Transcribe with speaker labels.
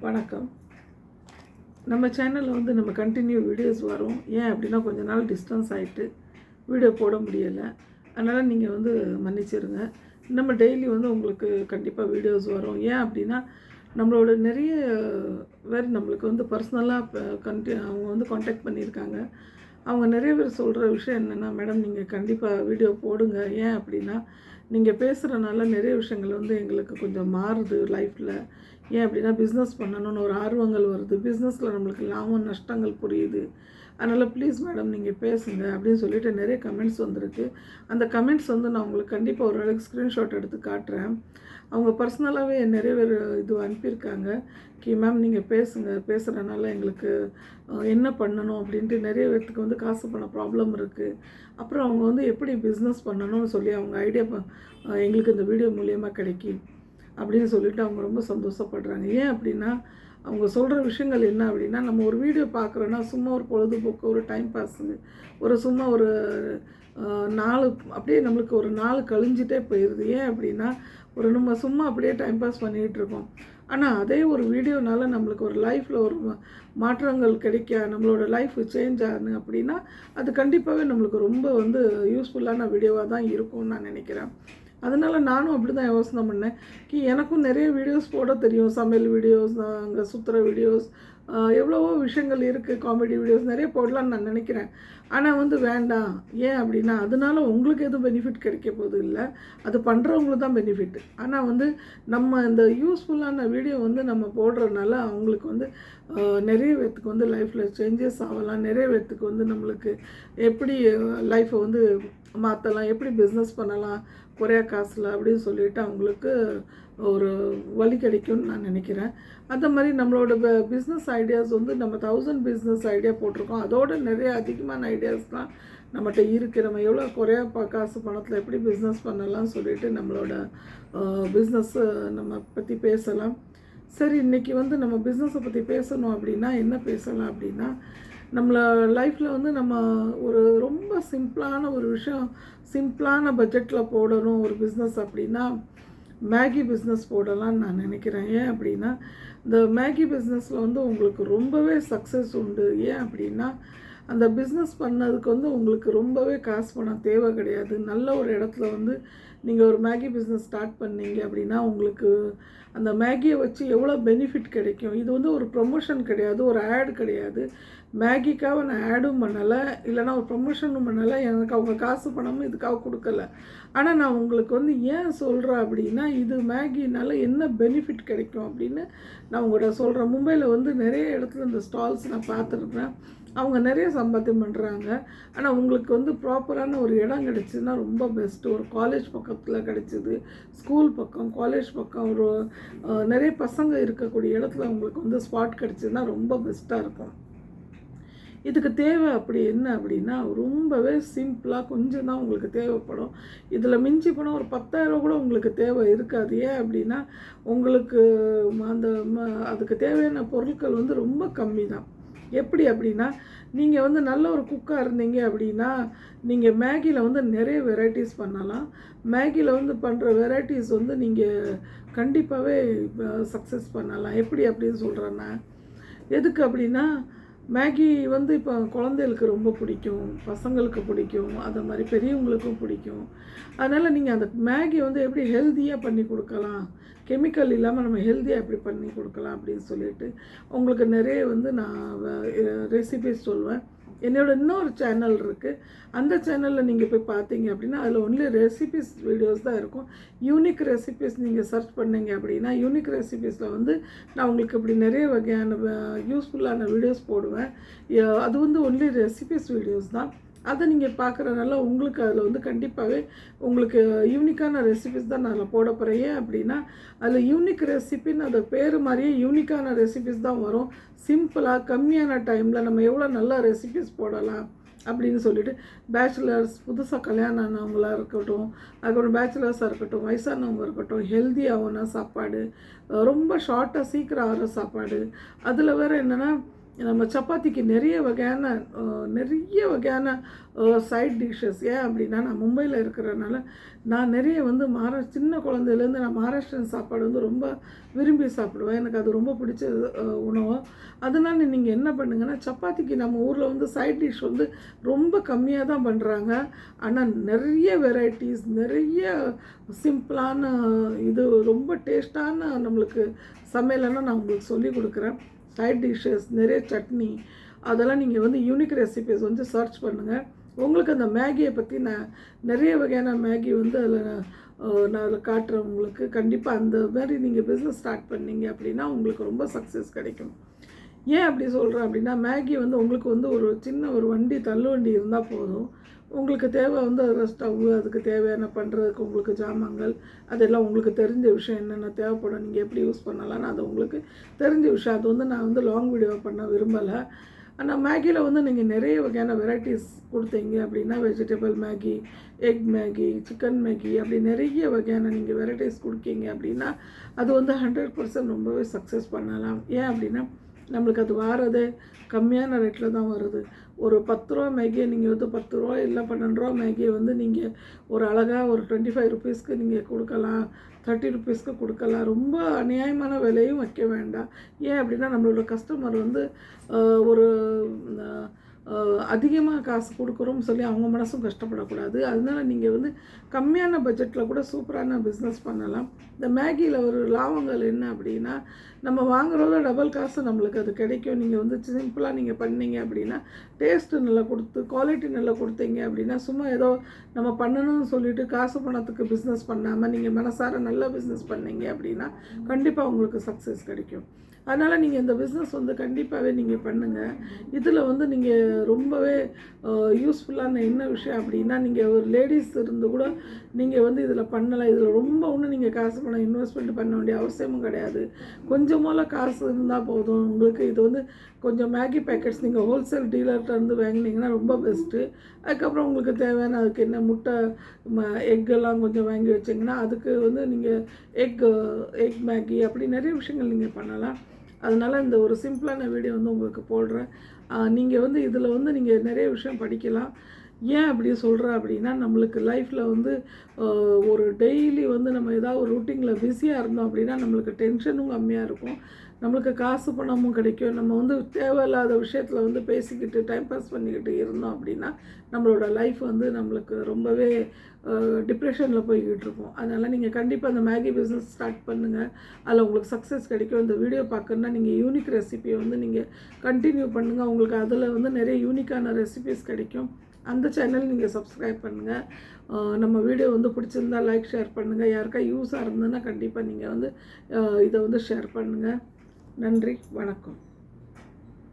Speaker 1: வணக்கம். நம்ம சேனலில் வந்து நம்ம கண்டினியூ வீடியோஸ் வரும். ஏன் அப்படின்னா கொஞ்ச நாள் டிஸ்டன்ஸ் ஆகிட்டு வீடியோ போட முடியலை. அதனால் நீங்கள் வந்து மன்னிச்சிருங்க. நம்ம டெய்லி வந்து உங்களுக்கு கண்டிப்பாக வீடியோஸ் வரும். ஏன் அப்படின்னா நம்மளோட நிறைய பேர் நம்மளுக்கு வந்து பர்சனலாக அவங்க வந்து காண்டாக்ட் பண்ணியிருக்காங்க. அவங்க நிறைய பேர் சொல்கிற விஷயம் என்னென்னா, மேடம் நீங்கள் கண்டிப்பாக வீடியோ போடுங்க. ஏன் அப்படின்னா நீங்கள் பேசுகிறனால நிறைய விஷயங்கள் வந்து எங்களுக்கு கொஞ்சம் மாறுது லைஃப்பில். ஏன் அப்படின்னா பிஸ்னஸ் பண்ணணும்னு ஒரு ஆர்வங்கள் வருது, பிஸ்னஸில் நம்மளுக்கு லாபம் நஷ்டங்கள் புரியுது. அதனால் ப்ளீஸ் மேடம் நீங்கள் பேசுங்க அப்படின்னு சொல்லிட்டு நிறைய கமெண்ட்ஸ் வந்திருக்கு. அந்த கமெண்ட்ஸ் வந்து நான் உங்களுக்கு கண்டிப்பாக ஒரு வேளைக்கு ஸ்க்ரீன்ஷாட் எடுத்து காட்டுறேன். அவங்க பர்சனலாகவே நிறைய பேர் இது அனுப்பியிருக்காங்க. மேம் நீங்கள் பேசுங்க, பேசுகிறனால எங்களுக்கு என்ன பண்ணணும் அப்படின்ட்டு நிறைய பேர்த்துக்கு வந்து காசு பண்ண ப்ராப்ளம் இருக்குது. அப்புறம் அவங்க வந்து எப்படி பிஸ்னஸ் பண்ணணும்னு சொல்லி அவங்க ஐடியா எங்களுக்கு இந்த வீடியோ மூலியமாக கிடைக்கும் அப்படின்னு சொல்லிட்டு அவங்க ரொம்ப சந்தோஷப்படுறாங்க. ஏன் அப்படின்னா அவங்க சொல்கிற விஷயங்கள் என்ன அப்படின்னா, நம்ம ஒரு வீடியோ பார்க்குறோன்னா சும்மா ஒரு பொழுதுபோக்கு, ஒரு டைம் பாஸு, சும்மா ஒரு நாள் அப்படியே நம்மளுக்கு ஒரு நாள் கழிஞ்சிட்டே போயிடுது. ஏன் அப்படின்னா நம்ம சும்மா அப்படியே டைம் பாஸ் பண்ணிகிட்டு இருக்கோம். ஆனால் அதே ஒரு வீடியோனால நம்மளுக்கு ஒரு லைஃப்பில் ஒரு மாற்றங்கள் கிடைக்க, நம்மளோட லைஃப் சேஞ்ச் ஆகணும் அப்படின்னா அது கண்டிப்பாகவே நம்மளுக்கு ரொம்ப வந்து யூஸ்ஃபுல்லான வீடியோவாக தான் இருக்கும்னு நான் நினைக்கிறேன். அதனால் நானும் அப்படி தான் யோசனை பண்ணேன். எனக்கும் நிறைய வீடியோஸ் போட தெரியும். சமையல் வீடியோஸ், அங்கே சுற்றுற வீடியோஸ், எவ்வளவோ விஷயங்கள் இருக்குது. காமெடி வீடியோஸ் நிறைய போடலான்னு நான் நினைக்கிறேன். ஆனால் வந்து வேண்டாம். ஏன் அப்படின்னா அதனால உங்களுக்கு எதுவும் பெனிஃபிட் கிடைக்க போகுது இல்லை, அது பண்ணுறவங்களுக்கு தான் பெனிஃபிட். ஆனால் வந்து நம்ம இந்த யூஸ்ஃபுல்லான வீடியோ வந்து நம்ம போடுறதுனால அவங்களுக்கு வந்து நிறைய பேர்த்துக்கு வந்து லைஃப்பில் சேஞ்சஸ் ஆகலாம். நிறைய பேர்த்துக்கு வந்து நம்மளுக்கு எப்படி லைஃப்பை வந்து மாற்றலாம், எப்படி பிஸ்னஸ் பண்ணலாம் குறையா காசில் அப்படின்னு சொல்லிட்டு அவங்களுக்கு ஒரு வழி கிடைக்கும்னு நான் நினைக்கிறேன். அந்த மாதிரி நம்மளோட பிஸ்னஸ் ஐடியாஸ் வந்து நம்ம 1000 பிஸ்னஸ் ஐடியா போட்டிருக்கோம். அதோடு நிறைய அதிகமான ஐடியாஸ்லாம் நம்மகிட்ட இருக்குது. நம்ம எவ்வளோ குறையா காசு பணத்தில் எப்படி பிஸ்னஸ் பண்ணலாம்னு சொல்லிட்டு நம்மளோட பிஸ்னஸ்ஸை நம்ம பற்றி பேசலாம். சரி, இன்றைக்கி வந்து நம்ம பிஸ்னஸை பற்றி பேசணும் அப்படின்னா என்ன பேசலாம் அப்படின்னா, நம்மளை லைஃப்பில் வந்து நம்ம ஒரு ரொம்ப சிம்பிளான ஒரு விஷயம், சிம்பிளான பட்ஜெட்டில் போடணும் ஒரு பிஸ்னஸ் அப்படின்னா மேகி பிஸ்னஸ் போடலான்னு நான் நினைக்கிறேன். ஏன் அப்படின்னா இந்த மேகி பிஸ்னஸில் வந்து உங்களுக்கு ரொம்பவே சக்ஸஸ் உண்டு. ஏன் அப்படின்னா அந்த பிஸ்னஸ் பண்ணதுக்கு வந்து உங்களுக்கு ரொம்பவே காசு பணம் தேவை கிடையாது. நல்ல ஒரு இடத்துல வந்து நீங்கள் ஒரு மேகி பிஸ்னஸ் ஸ்டார்ட் பண்ணீங்க அப்படின்னா உங்களுக்கு அந்த மேகியை வச்சு எவ்வளோ பெனிஃபிட் கிடைக்கும். இது வந்து ஒரு ப்ரொமோஷன் கிடையாது, ஒரு ஆட் கிடையாது. மேகிக்காக நான் ஆடும் பண்ணலை, இல்லைனா ஒரு ப்ரொமோஷனும் பண்ணலை. எனக்கு அவங்க காசு பணமும் இதுக்காக கொடுக்கல. ஆனால் நான் உங்களுக்கு வந்து ஏன் சொல்கிறேன் அப்படின்னா இது மேகினால் என்ன பெனிஃபிட் கிடைக்கும் அப்படின்னு நான் உங்கள்கிட்ட சொல்கிறேன். மும்பையில் வந்து நிறைய இடத்துல இந்த ஸ்டால்ஸ் நான் பார்த்துருக்குறேன். அவங்க நிறைய சம்பாத்தியம் பண்ணுறாங்க. ஆனால் உங்களுக்கு வந்து ப்ராப்பரான ஒரு இடம் கிடச்சிதுன்னா ரொம்ப பெஸ்ட்டு. ஒரு காலேஜ் பக்கத்தில் கிடச்சிது, ஸ்கூல் பக்கம், காலேஜ் பக்கம், ஒரு நிறைய பசங்க இருக்கக்கூடிய இடத்துல உங்களுக்கு வந்து ஸ்பாட் கிடச்சிதுன்னா ரொம்ப பெஸ்ட்டாக இருக்கும். இதுக்கு தேவை அப்படி என்ன அப்படின்னா ரொம்பவே சிம்பிளாக கொஞ்சம் தான் உங்களுக்கு தேவைப்படும். இதில் மிஞ்சி போனால் ஒரு 10,000 கூட உங்களுக்கு தேவை இருக்காது. ஏன் அப்படின்னா உங்களுக்கு அந்த அதுக்கு தேவையான பொருட்கள் வந்து ரொம்ப கம்மி தான். எப்படி அப்படின்னா நீங்கள் வந்து நல்ல ஒரு குக்காக இருந்தீங்க அப்படின்னா நீங்கள் மேகியில் வந்து நிறைய வெரைட்டிஸ் பண்ணலாம். மேகியில் வந்து பண்ணுற வெரைட்டிஸ் வந்து நீங்கள் கண்டிப்பாகவே சக்ஸஸ் பண்ணலாம். எப்படி அப்படின்னு சொல்கிறேன்னா, எதுக்கு அப்படின்னா மேகி வந்து இப்போ குழந்தைகளுக்கு ரொம்ப பிடிக்கும், பசங்களுக்கு பிடிக்கும், அது மாதிரி பெரியவங்களுக்கும் பிடிக்கும். அதனால் நீங்கள் அந்த மேகி வந்து எப்படி ஹெல்த்தியாக பண்ணி கொடுக்கலாம், கெமிக்கல் இல்லாமல் நம்ம ஹெல்த்தியாக எப்படி பண்ணி கொடுக்கலாம் அப்படின்னு சொல்லிட்டு உங்களுக்கு நிறைய வந்து நான் ரெசிபிஸ் சொல்வேன். என்னோட இன்னொரு சேனல் இருக்குது. அந்த சேனலில் நீங்கள் போய் பார்த்தீங்க அப்படின்னா அதில் ஒன்லி ரெசிபிஸ் வீடியோஸ் தான் இருக்கும். யூனிக் ரெசிபிஸ் நீங்கள் சர்ச் பண்ணிங்க அப்படின்னா யூனிக் ரெசிபிஸில் வந்து நான் உங்களுக்கு இப்படி நிறைய வகையான யூஸ்ஃபுல்லான வீடியோஸ் போடுவேன். அது வந்து ஒன்லி ரெசிபிஸ் வீடியோஸ் தான். அதை நீங்கள் பார்க்குறதுனால உங்களுக்கு அதில் வந்து கண்டிப்பாகவே உங்களுக்கு யூனிக்கான ரெசிபிஸ் தான் நான் அதில் போட போகிறேன். ஏன் அப்படின்னா அதில் யூனிக் ரெசிபின்னு அது பேர் மாதிரியே யூனிக்கான ரெசிபிஸ் தான் வரும். சிம்பிளாக கம்மியான டைமில் நம்ம எவ்வளோ நல்ல ரெசிபிஸ் போடலாம் அப்படின்னு சொல்லிட்டு பேச்சுலர்ஸ், புதுசாக கல்யாணம் ஆனவங்களாக இருக்கட்டும், அதுக்கப்புறம் பேச்சுலர்ஸாக இருக்கட்டும், வயசானவங்க இருக்கட்டும், ஹெல்த்தியாகனா சாப்பாடு, ரொம்ப ஷார்ட்டாக சீக்கிரம் ஆகிற சாப்பாடு, அதில் வேறு என்னென்னா நம்ம சப்பாத்திக்கு நிறைய வகையான சைட் டிஷ்ஷஸ். ஏன் அப்படின்னா நான் மும்பையில் இருக்கிறனால நான் நிறைய வந்து சின்ன குழந்தையிலேருந்து நான் மகாராஷ்டிரன் சாப்பாடு வந்து ரொம்ப விரும்பி சாப்பிடுவேன். எனக்கு அது ரொம்ப பிடிச்ச உணவு. அதனால் நீங்கள் என்ன பண்ணுங்கன்னா, சப்பாத்திக்கு நம்ம ஊரில் வந்து சைட் டிஷ் வந்து ரொம்ப கம்மியாக தான் பண்ணுறாங்க. ஆனால் நிறைய வெரைட்டிஸ், நிறைய சிம்பிளான இது ரொம்ப டேஸ்டான நம்மளுக்கு சமையலெல்லாம் நான் உங்களுக்கு சொல்லி கொடுக்குறேன். சைட் டிஷ்ஷஸ், நிறைய சட்னி, அதெல்லாம் நீங்கள் வந்து யூனிக் ரெசிபீஸ் வந்து சர்ச் பண்ணுங்கள். உங்களுக்கு அந்த மேகியை பற்றி நான் நிறைய வகையான மேகி வந்து அதில் காட்டுறேன் உங்களுக்கு. கண்டிப்பாக அந்த மாதிரி நீங்கள் பிஸ்னஸ் ஸ்டார்ட் பண்ணீங்க அப்படின்னா உங்களுக்கு ரொம்ப சக்ஸஸ் கிடைக்கும். ஏன் அப்படி சொல்கிறேன் அப்படின்னா, மேகி வந்து உங்களுக்கு வந்து ஒரு சின்ன ஒரு தள்ளு வண்டி இருந்தால் போதும். உங்களுக்கு தேவை வந்து அதில் ஸ்டவ்வு, அதுக்கு தேவையான பண்ணுறதுக்கு உங்களுக்கு ஜாமான்கள், அதெல்லாம் உங்களுக்கு தெரிஞ்ச விஷயம் என்னென்ன தேவைப்படும், நீங்கள் எப்படி யூஸ் பண்ணலான்னு அது உங்களுக்கு தெரிஞ்ச விஷயம். அது வந்து நான் வந்து லாங் வீடியோ பண்ண விரும்பலை. ஆனால் மேகியில் வந்து நீங்கள் நிறைய வகையான வெரைட்டிஸ் கொடுத்தீங்க அப்படின்னா, vegetable Maggi, egg Maggi, chicken Maggi, அப்படி நிறைய வகையான நீங்கள் வெரைட்டிஸ் கொடுக்கீங்க அப்படின்னா அது வந்து 100% ரொம்பவே சக்ஸஸ் பண்ணலாம். ஏன் அப்படின்னா நம்மளுக்கு அது வாரதே கம்மியான ரேட்டில் தான் வருது. ஒரு 10 ரூபா மேகியை நீங்கள் வந்து 10 ரூபா இல்லை 12 ரூபா மேகியை வந்து நீங்கள் ஒரு அழகாக ஒரு 25 ருபீஸ்க்கு நீங்கள் கொடுக்கலாம், 30 ருபீஸ்க்கு கொடுக்கலாம். ரொம்ப அநியாயமான விலையும் வைக்க வேண்டாம். ஏன் அப்படின்னா நம்மளோட கஸ்டமர் வந்து ஒரு அதிகமாக காசு கொடுக்குறோம்னு சொல்லி அவங்க மனசும் கஷ்டப்படக்கூடாது. அதனால நீங்கள் வந்து கம்மியான பட்ஜெட்டில் கூட சூப்பரான பிஸ்னஸ் பண்ணலாம். இந்த மேகியில் ஒரு லாபங்கள் என்ன அப்படின்னா, நம்ம வாங்குறதோட டபுள் காசு நம்மளுக்கு அது கிடைக்கும். நீங்கள் வந்து சிம்பிளாக நீங்கள் பண்ணீங்க அப்படின்னா, டேஸ்ட்டு நல்லா கொடுத்து குவாலிட்டி நல்லா கொடுத்தீங்க அப்படின்னா, சும்மா ஏதோ நம்ம பண்ணணும்னு சொல்லிவிட்டு காசு பணத்துக்கு பிஸ்னஸ் பண்ணாமல் நீங்கள் மனசார நல்ல பிஸ்னஸ் பண்ணீங்க அப்படின்னா கண்டிப்பாக உங்களுக்கு சக்ஸஸ் கிடைக்கும். அதனால் நீங்கள் இந்த பிஸ்னஸ் வந்து கண்டிப்பாகவே நீங்கள் பண்ணுங்கள். இதில் வந்து நீங்கள் ரொம்பவே யூஸ்ஃபுல்லான என்ன விஷயம் அப்படின்னா, நீங்கள் ஒரு லேடிஸ் இருந்து கூட நீங்கள் வந்து இதில் பண்ணலாம். இதில் ரொம்ப ஒன்றும் நீங்கள் காசு பணம் இன்வெஸ்ட்மெண்ட் பண்ண வேண்டிய அவசியமும் கிடையாது. கொஞ்சமோல காசு இருந்தால் போதும் உங்களுக்கு. இது வந்து கொஞ்சம் மேகி பேக்கெட்ஸ் நீங்கள் ஹோல்சேல் டீலர்கிட்ட வந்து வாங்கினீங்கன்னா ரொம்ப பெஸ்ட்டு. அதுக்கப்புறம் உங்களுக்கு தேவையான அதுக்கு என்ன முட்டை, எக்கெல்லாம் கொஞ்சம் வாங்கி வச்சிங்கன்னா அதுக்கு வந்து நீங்கள் எக் மேகி அப்படி நிறைய விஷயங்கள் நீங்கள் பண்ணலாம். அதனால் இந்த ஒரு சிம்பிளான வீடியோ வந்து உங்களுக்கு போடுறேன். நீங்கள் வந்து இதில் வந்து நீங்கள் நிறைய விஷயம் படிக்கலாம். ஏன் அப்படி சொல்கிறேன் அப்படின்னா, நம்மளுக்கு லைஃப்பில் வந்து ஒரு டெய்லி வந்து நம்ம ஏதாவது ஒரு ரூட்டினில் பிஸியாக இருந்தோம் அப்படின்னா நம்மளுக்கு டென்ஷனும் கம்மியாக இருக்கும், நம்மளுக்கு காசு பணமும் கிடைக்கும். நம்ம வந்து தேவையில்லாத விஷயத்தில் வந்து பேசிக்கிட்டு டைம் பாஸ் பண்ணிக்கிட்டு இருந்தோம் அப்படின்னா நம்மளோட லைஃப் வந்து நம்மளுக்கு ரொம்பவே டிப்ரெஷனில் போய்கிட்டு இருக்கும். அதனால் நீங்கள் கண்டிப்பாக அந்த மேகி பிஸ்னஸ் ஸ்டார்ட் பண்ணுங்கள். அதில் உங்களுக்கு சக்ஸஸ் கிடைக்கும். இந்த வீடியோ பார்க்கணுன்னா நீங்கள் யூனிக் ரெசிபியை வந்து நீங்கள் கண்டினியூ பண்ணுங்கள். உங்களுக்கு அதில் வந்து நிறைய யூனிக்கான ரெசிபிஸ் கிடைக்கும். அந்த சேனல் நீங்கள் சப்ஸ்கிரைப் பண்ணுங்கள். நம்ம வீடியோ வந்து பிடிச்சிருந்தா லைக் ஷேர் பண்ணுங்கள். யாருக்கா யூஸாக இருந்ததுன்னா கண்டிப்பாக நீங்கள் வந்து இதை வந்து ஷேர் பண்ணுங்கள். நன்றி, வணக்கம்.